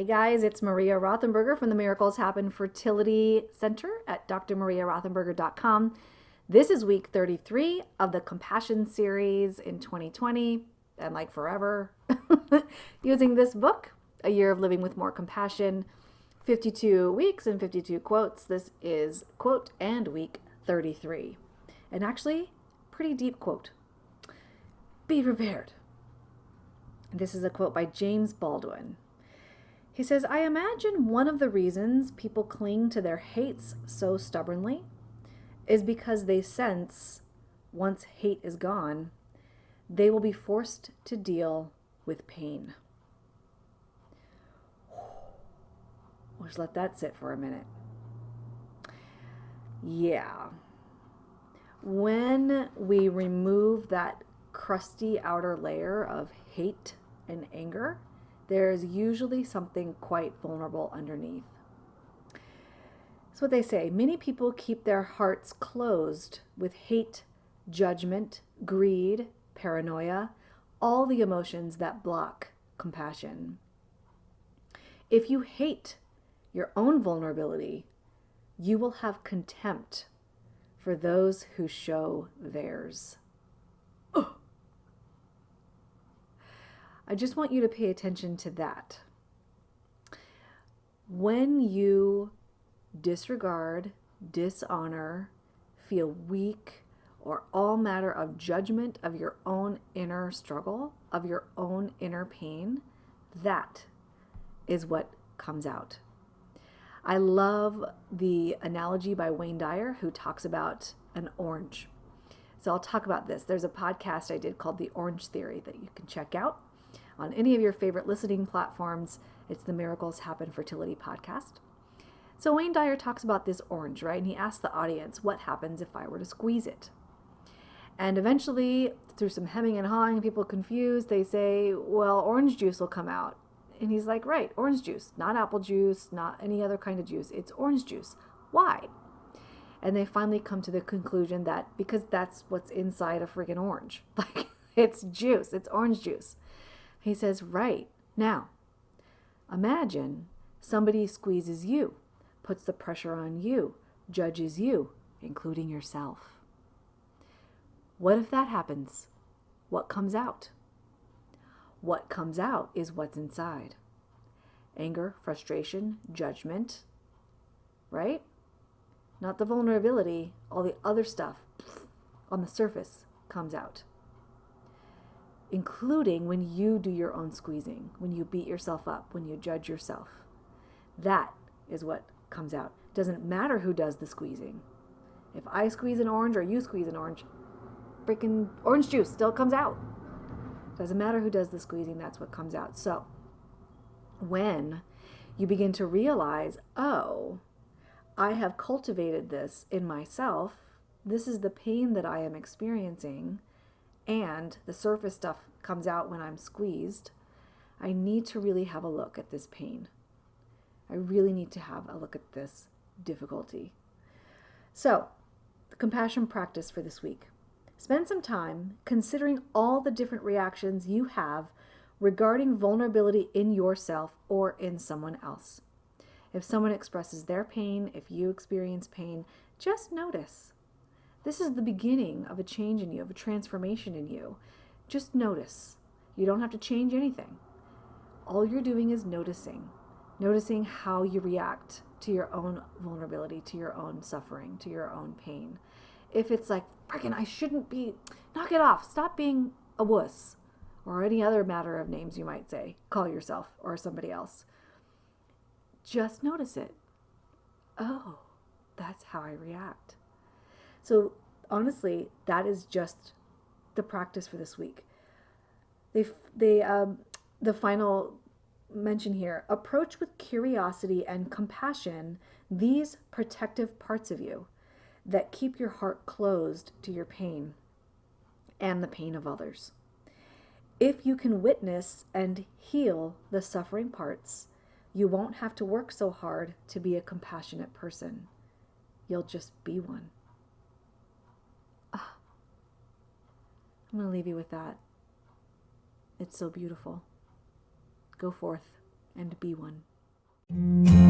guys, it's Maria Rothenberger from the Miracles Happen Fertility Center at drmariarothenberger.com. This is week 33 of the Compassion series in 2020, and like forever, using this book, A Year of Living with More Compassion, 52 weeks and 52 quotes. This is quote and week 33. And actually, pretty deep quote. Be prepared. This is a quote by James Baldwin. He says, I imagine one of the reasons people cling to their hates so stubbornly is because they sense, once hate is gone, they will be forced to deal with pain. We'll just let that sit for a minute. Yeah. When we remove that crusty outer layer of hate and anger, there's usually something quite vulnerable underneath. That's what they say. Many people keep their hearts closed with hate, judgment, greed, paranoia, all the emotions that block compassion. If you hate your own vulnerability, you will have contempt for those who show theirs. I just want you to pay attention to that. When you disregard, dishonor, feel weak, or all matter of judgment of your own inner struggle, of your own inner pain, that is what comes out. I love the analogy by Wayne Dyer, who talks about an orange. So I'll talk about this. There's a podcast I did called The Orange Theory that you can check out on any of your favorite listening platforms. It's the Miracles Happen Fertility podcast. So Wayne Dyer talks about this orange, right? And he asks the audience, what happens if I were to squeeze it? And eventually, through some hemming and hawing, people confused, they say, well, orange juice will come out. And he's like, right, orange juice, not apple juice, not any other kind of juice. It's orange juice. Why? And they finally come to the conclusion that because that's what's inside a friggin' orange. Like, it's juice. It's orange juice. He says, right. Now, imagine somebody squeezes you, puts the pressure on you, judges you, including yourself. What if that happens? What comes out? What comes out is what's inside. Anger, frustration, judgment, right? Not the vulnerability, all the other stuff on the surface comes out. Including when you do your own squeezing, when you beat yourself up, when you judge yourself. That is what comes out. It doesn't matter who does the squeezing. If I squeeze an orange or you squeeze an orange, freaking orange juice still comes out. Doesn't matter who does the squeezing, that's what comes out. So when you begin to realize, oh, I have cultivated this in myself, this is the pain that I am experiencing, and the surface stuff comes out when I'm squeezed, I need to really have a look at this pain. I really need to have a look at this difficulty. So, the compassion practice for this week. Spend some time considering all the different reactions you have regarding vulnerability in yourself or in someone else. If someone expresses their pain, if you experience pain, just notice. This is the beginning of a change in you, of a transformation in you. Just notice. You don't have to change anything. All you're doing is noticing how you react to your own vulnerability, to your own suffering, to your own pain. If it's like, freaking, I shouldn't be, knock it off, stop being a wuss, or any other matter of names you might say, call yourself or somebody else. Just notice it. Oh, that's how I react. So honestly, that is just the practice for this week. The final mention here, approach with curiosity and compassion these protective parts of you that keep your heart closed to your pain and the pain of others. If you can witness and heal the suffering parts, you won't have to work so hard to be a compassionate person. You'll just be one. I'm going to leave you with that. It's so beautiful. Go forth and be one. you.